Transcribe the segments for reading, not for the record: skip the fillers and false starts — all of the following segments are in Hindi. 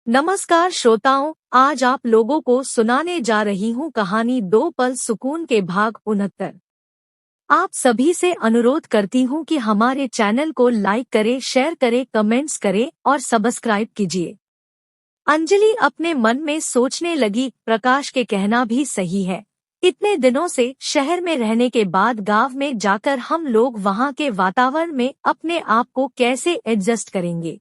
नमस्कार श्रोताओं, आज आप लोगों को सुनाने जा रही हूँ कहानी 2 पल सुकून के भाग 69। आप सभी से अनुरोध करती हूँ कि हमारे चैनल को लाइक करें, शेयर करें, कमेंट्स करें और सब्सक्राइब कीजिए। अंजलि अपने मन में सोचने लगी, प्रकाश के कहना भी सही है। इतने दिनों से शहर में रहने के बाद गांव में जाकर हम लोग वहाँ के वातावरण में अपने आप को कैसे एडजस्ट करेंगे।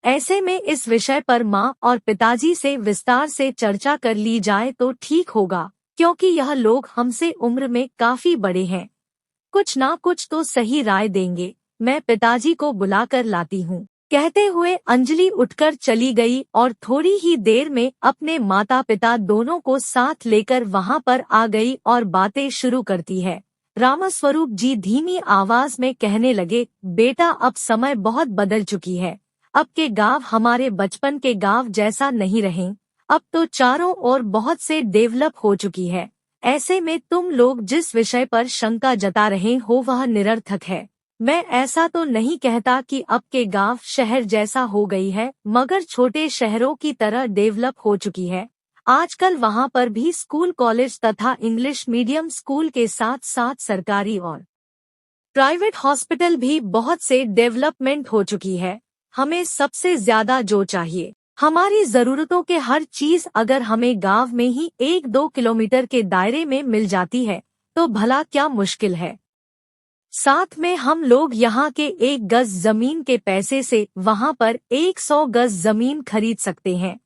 ऐसे में इस विषय पर माँ और पिताजी से विस्तार से चर्चा कर ली जाए तो ठीक होगा, क्योंकि यह लोग हमसे उम्र में काफी बड़े हैं। कुछ ना कुछ तो सही राय देंगे। मैं पिताजी को बुलाकर लाती हूँ, कहते हुए अंजलि उठकर चली गई और थोड़ी ही देर में अपने माता पिता दोनों को साथ लेकर वहाँ पर आ गई और बातें शुरू करती है। रामस्वरूप जी धीमी आवाज में कहने लगे, बेटा अब समय बहुत बदल चुकी है। अब के गांव हमारे बचपन के गांव जैसा नहीं रहे। अब तो चारों ओर बहुत से डेवलप हो चुकी है। ऐसे में तुम लोग जिस विषय पर शंका जता रहे हो वह निरर्थक है। मैं ऐसा तो नहीं कहता कि अब के गांव शहर जैसा हो गई है, मगर छोटे शहरों की तरह डेवलप हो चुकी है। आजकल वहां पर भी स्कूल, कॉलेज तथा इंग्लिश मीडियम स्कूल के साथ साथ सरकारी और प्राइवेट हॉस्पिटल भी बहुत से डेवलपमेंट हो चुकी है। हमें सबसे ज्यादा जो चाहिए, हमारी जरूरतों के हर चीज अगर हमें गांव में ही 1-2 किलोमीटर के दायरे में मिल जाती है तो भला क्या मुश्किल है। साथ में हम लोग यहाँ के 1 गज जमीन के पैसे से वहाँ पर 100 गज जमीन खरीद सकते हैं।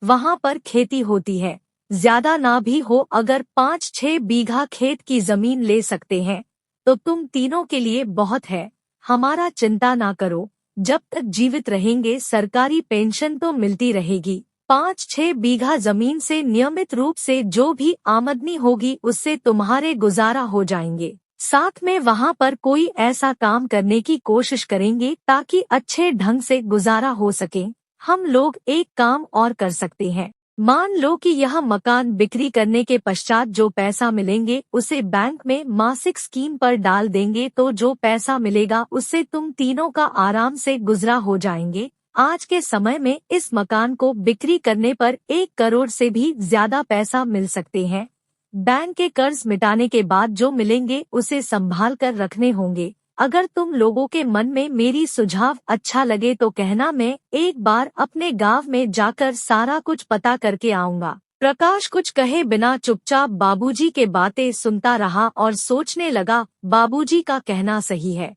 वहाँ पर खेती होती है, ज्यादा ना भी हो, अगर 5-6 बीघा खेत की जमीन ले सकते हैं तो तुम तीनों के लिए बहुत है। हमारा चिंता ना करो, जब तक जीवित रहेंगे सरकारी पेंशन तो मिलती रहेगी। 5-6 बीघा जमीन से नियमित रूप से जो भी आमदनी होगी उससे तुम्हारे गुजारा हो जाएंगे। साथ में वहाँ पर कोई ऐसा काम करने की कोशिश करेंगे ताकि अच्छे ढंग से गुजारा हो सके। हम लोग एक काम और कर सकते हैं। मान लो कि यह मकान बिक्री करने के पश्चात जो पैसा मिलेंगे उसे बैंक में मासिक स्कीम पर डाल देंगे, तो जो पैसा मिलेगा उससे तुम तीनों का आराम से गुजरा हो जाएंगे। आज के समय में इस मकान को बिक्री करने पर 1 करोड़ से भी ज्यादा पैसा मिल सकते हैं। बैंक के कर्ज मिटाने के बाद जो मिलेंगे उसे संभाल कर रखने होंगे। अगर तुम लोगों के मन में मेरी सुझाव अच्छा लगे तो कहना, मैं एक बार अपने गांव में जाकर सारा कुछ पता करके आऊंगा। प्रकाश कुछ कहे बिना चुपचाप बाबूजी के बातें सुनता रहा और सोचने लगा, बाबूजी का कहना सही है,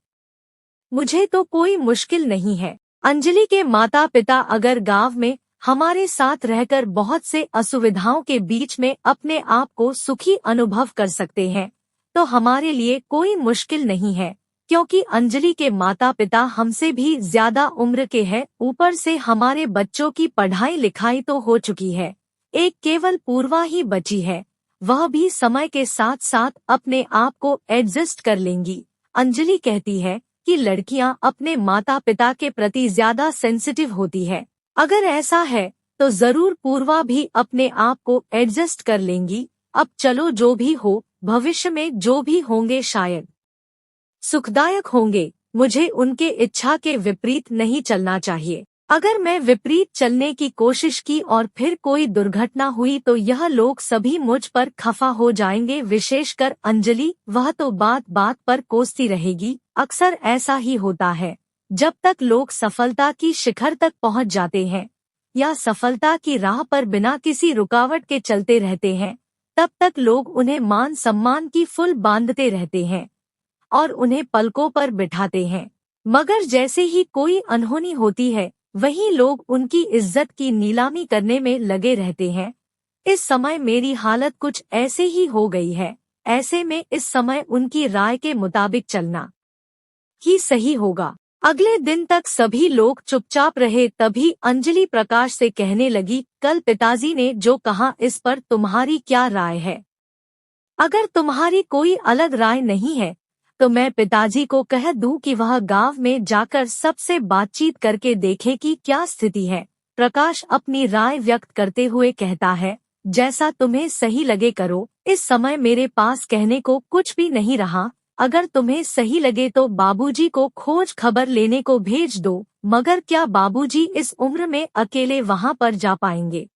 मुझे तो कोई मुश्किल नहीं है। अंजलि के माता पिता अगर गांव में हमारे साथ रहकर बहुत से असुविधाओं के बीच में अपने आप को सुखी अनुभव कर सकते हैं तो हमारे लिए कोई मुश्किल नहीं है, क्योंकि अंजलि के माता पिता हमसे भी ज्यादा उम्र के हैं। ऊपर से हमारे बच्चों की पढ़ाई लिखाई तो हो चुकी है, एक केवल पूर्वा ही बची है, वह भी समय के साथ साथ अपने आप को एडजस्ट कर लेंगी। अंजलि कहती है कि लड़कियां अपने माता पिता के प्रति ज्यादा सेंसिटिव होती है। अगर ऐसा है तो जरूर पूर्वा भी अपने आप को एडजस्ट कर लेंगी। अब चलो, जो भी हो, भविष्य में जो भी होंगे शायद सुखदायक होंगे। मुझे उनके इच्छा के विपरीत नहीं चलना चाहिए। अगर मैं विपरीत चलने की कोशिश की और फिर कोई दुर्घटना हुई तो यह लोग सभी मुझ पर खफा हो जाएंगे, विशेषकर अंजलि। वह तो बात बात पर कोसती रहेगी। अक्सर ऐसा ही होता है, जब तक लोग सफलता की शिखर तक पहुंच जाते हैं या सफलता की राह पर बिना किसी रुकावट के चलते रहते हैं, तब तक लोग उन्हें मान सम्मान की फुल बांधते रहते हैं और उन्हें पलकों पर बिठाते हैं। मगर जैसे ही कोई अनहोनी होती है वहीं लोग उनकी इज्जत की नीलामी करने में लगे रहते हैं। इस समय मेरी हालत कुछ ऐसे ही हो गई है। ऐसे में इस समय उनकी राय के मुताबिक चलना ही सही होगा। अगले दिन तक सभी लोग चुपचाप रहे। तभी अंजलि प्रकाश से कहने लगी, कल पिताजी ने जो कहा इस पर तुम्हारी क्या राय है? अगर तुम्हारी कोई अलग राय नहीं है तो मैं पिताजी को कह दूं कि वह गांव में जाकर सबसे बातचीत करके देखे कि क्या स्थिति है। प्रकाश अपनी राय व्यक्त करते हुए कहता है, जैसा तुम्हें सही लगे करो। इस समय मेरे पास कहने को कुछ भी नहीं रहा। अगर तुम्हें सही लगे तो बाबूजी को खोज खबर लेने को भेज दो। मगर क्या बाबूजी इस उम्र में अकेले वहां पर जा पाएंगे?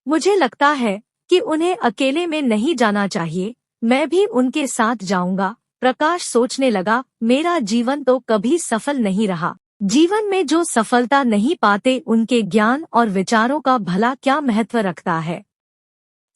मुझे लगता है कि उन्हें अकेले में नहीं जाना चाहिए, मैं भी उनके साथ जाऊंगा। प्रकाश सोचने लगा, मेरा जीवन तो कभी सफल नहीं रहा। जीवन में जो सफलता नहीं पाते उनके ज्ञान और विचारों का भला क्या महत्व रखता है?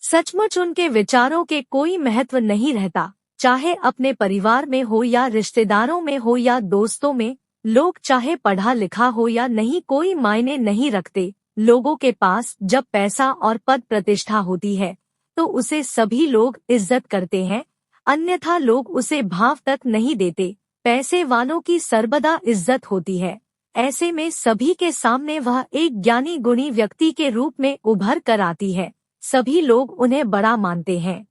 सचमुच उनके विचारों के कोई महत्व नहीं रहता, चाहे अपने परिवार में हो या रिश्तेदारों में हो या दोस्तों में। लोग चाहे पढ़ा लिखा हो या नहीं, कोई मायने नहीं रखते। लोगों के पास जब पैसा और पद प्रतिष्ठा होती है तो उसे सभी लोग इज्जत करते हैं, अन्यथा लोग उसे भाव तक नहीं देते। पैसे वालों की सर्वदा इज्जत होती है। ऐसे में सभी के सामने वह एक ज्ञानी गुणी व्यक्ति के रूप में उभर कर आती है। सभी लोग उन्हें बड़ा मानते हैं,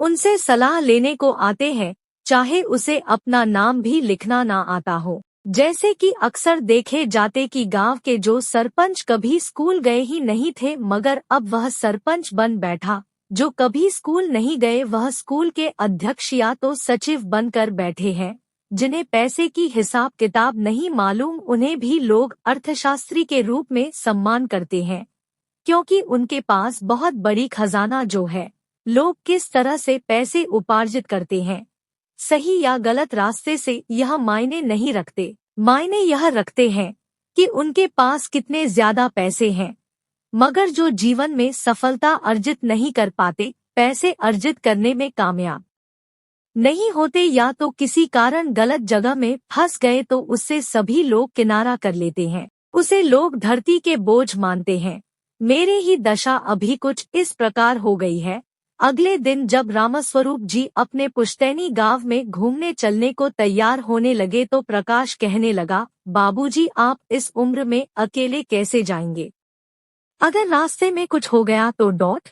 उनसे सलाह लेने को आते हैं, चाहे उसे अपना नाम भी लिखना ना आता हो। जैसे कि अक्सर देखे जाते कि गांव के जो सरपंच कभी स्कूल गए ही नहीं थे मगर अब वह सरपंच बन बैठा, जो कभी स्कूल नहीं गए वह स्कूल के अध्यक्ष या तो सचिव बनकर बैठे हैं। जिन्हें पैसे की हिसाब किताब नहीं मालूम उन्हें भी लोग अर्थशास्त्री के रूप में सम्मान करते हैं, क्योंकि उनके पास बहुत बड़ी खजाना जो है। लोग किस तरह से पैसे उपार्जित करते हैं, सही या गलत रास्ते से, यह मायने नहीं रखते। मायने यह रखते हैं कि उनके पास कितने ज्यादा पैसे हैं। मगर जो जीवन में सफलता अर्जित नहीं कर पाते, पैसे अर्जित करने में कामयाब नहीं होते या तो किसी कारण गलत जगह में फंस गए तो उससे सभी लोग किनारा कर लेते हैं, उसे लोग धरती के बोझ मानते हैं। मेरी ही दशा अभी कुछ इस प्रकार हो गई है। अगले दिन जब रामस्वरूप जी अपने पुश्तैनी गांव में घूमने चलने को तैयार होने लगे तो प्रकाश कहने लगा, बाबूजी आप इस उम्र में अकेले कैसे जाएंगे? अगर रास्ते में कुछ हो गया तो डॉट।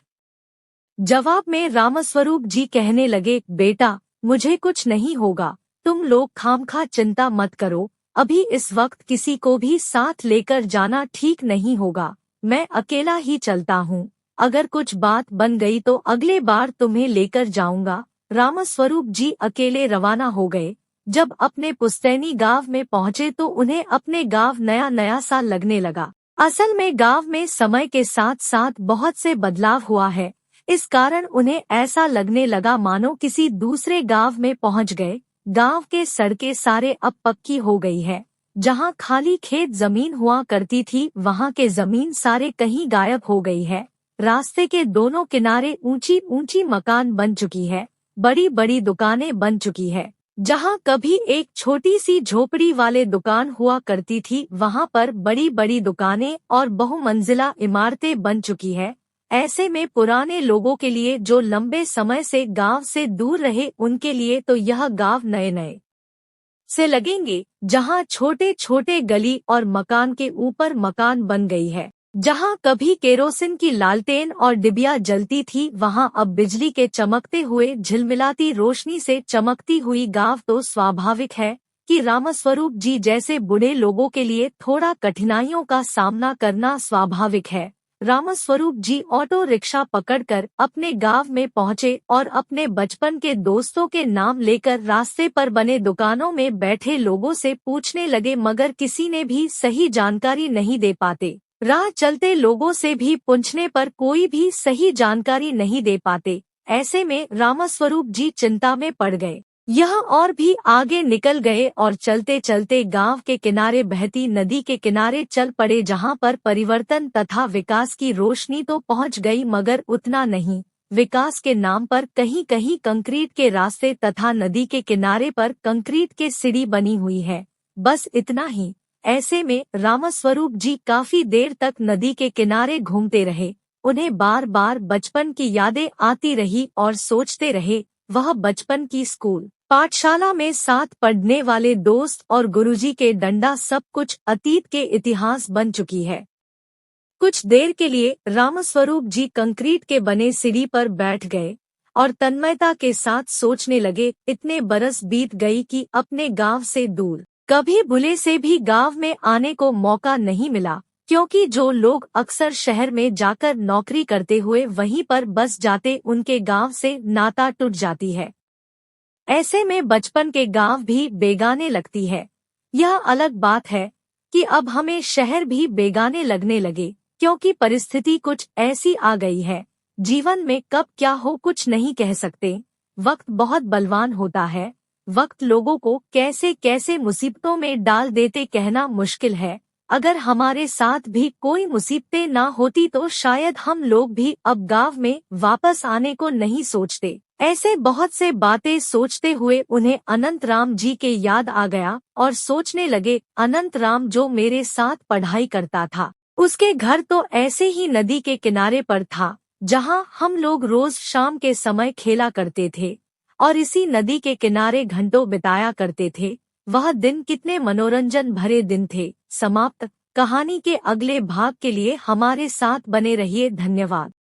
जवाब में रामस्वरूप जी कहने लगे, बेटा मुझे कुछ नहीं होगा, तुम लोग खामखा चिंता मत करो। अभी इस वक्त किसी को भी साथ लेकर जाना ठीक नहीं होगा, मैं अकेला ही चलता हूँ। अगर कुछ बात बन गई तो अगले बार तुम्हें लेकर जाऊंगा। रामस्वरूप जी अकेले रवाना हो गए। जब अपने पुश्तैनी गांव में पहुंचे तो उन्हें अपने गांव नया नया सा लगने लगा। असल में गांव में समय के साथ साथ बहुत से बदलाव हुआ है, इस कारण उन्हें ऐसा लगने लगा मानो किसी दूसरे गांव में पहुंच गए। गांव के सड़कें सारे अब पक्की हो गई है। जहां खाली खेत जमीन हुआ करती थी वहां के जमीन सारे कहीं गायब हो गई है। रास्ते के दोनों किनारे ऊंची ऊंची मकान बन चुकी है, बड़ी बड़ी दुकानें बन चुकी है। जहां कभी एक छोटी सी झोपड़ी वाले दुकान हुआ करती थी वहां पर बड़ी बड़ी दुकानें और बहुमंजिला इमारतें बन चुकी है। ऐसे में पुराने लोगों के लिए जो लंबे समय से गांव से दूर रहे उनके लिए तो यह गांव नए नए से लगेंगे। जहां छोटे छोटे गली और मकान के ऊपर मकान बन गई है। जहां कभी केरोसिन की लालटेन और डिबिया जलती थी वहां अब बिजली के चमकते हुए झिलमिलाती रोशनी से चमकती हुई गांव तो स्वाभाविक है कि रामस्वरूप जी जैसे बूढ़े लोगों के लिए थोड़ा कठिनाइयों का सामना करना स्वाभाविक है। रामस्वरूप जी ऑटो रिक्शा पकड़कर अपने गांव में पहुंचे और अपने बचपन के दोस्तों के नाम लेकर रास्ते पर बने दुकानों में बैठे लोगों से पूछने लगे, मगर किसी ने भी सही जानकारी नहीं दे पाते। राह चलते लोगों से भी पूछने पर कोई भी सही जानकारी नहीं दे पाते। ऐसे में रामस्वरूप जी चिंता में पड़ गए। यह और भी आगे निकल गए और चलते चलते गांव के किनारे बहती नदी के किनारे चल पड़े, जहां पर परिवर्तन तथा विकास की रोशनी तो पहुंच गई मगर उतना नहीं। विकास के नाम पर कहीं कहीं कंक्रीट के रास्ते तथा नदी के किनारे पर कंक्रीट के सीढ़ी बनी हुई है, बस इतना ही। ऐसे में रामस्वरूप जी काफी देर तक नदी के किनारे घूमते रहे। उन्हें बार बार बचपन की यादें आती रही और सोचते रहे, वह बचपन की स्कूल पाठशाला में साथ पढ़ने वाले दोस्त और गुरुजी के डंडा सब कुछ अतीत के इतिहास बन चुकी है। कुछ देर के लिए रामस्वरूप जी कंक्रीट के बने सीढ़ी पर बैठ गए और तन्मयता के साथ सोचने लगे, इतने बरस बीत गई कि अपने गांव से दूर कभी भूले से भी गांव में आने को मौका नहीं मिला, क्योंकि जो लोग अक्सर शहर में जाकर नौकरी करते हुए वहीं पर बस जाते उनके गांव से नाता टूट जाती है। ऐसे में बचपन के गांव भी बेगाने लगती है। यह अलग बात है कि अब हमें शहर भी बेगाने लगने लगे, क्योंकि परिस्थिति कुछ ऐसी आ गई है। जीवन में कब क्या हो कुछ नहीं कह सकते। वक्त बहुत बलवान होता है। वक्त लोगों को कैसे कैसे मुसीबतों में डाल देते कहना मुश्किल है। अगर हमारे साथ भी कोई मुसीबतें ना होती तो शायद हम लोग भी अब गांव में वापस आने को नहीं सोचते। ऐसे बहुत से बातें सोचते हुए उन्हें अनंत राम जी के याद आ गया और सोचने लगे, अनंत राम जो मेरे साथ पढ़ाई करता था, उसके घर तो ऐसे ही नदी के किनारे पर था, जहां हम लोग रोज शाम के समय खेला करते थे और इसी नदी के किनारे घंटों बिताया करते थे। वह दिन कितने मनोरंजन भरे दिन थे। समाप्त। कहानी के अगले भाग के लिए हमारे साथ बने रहिए। धन्यवाद।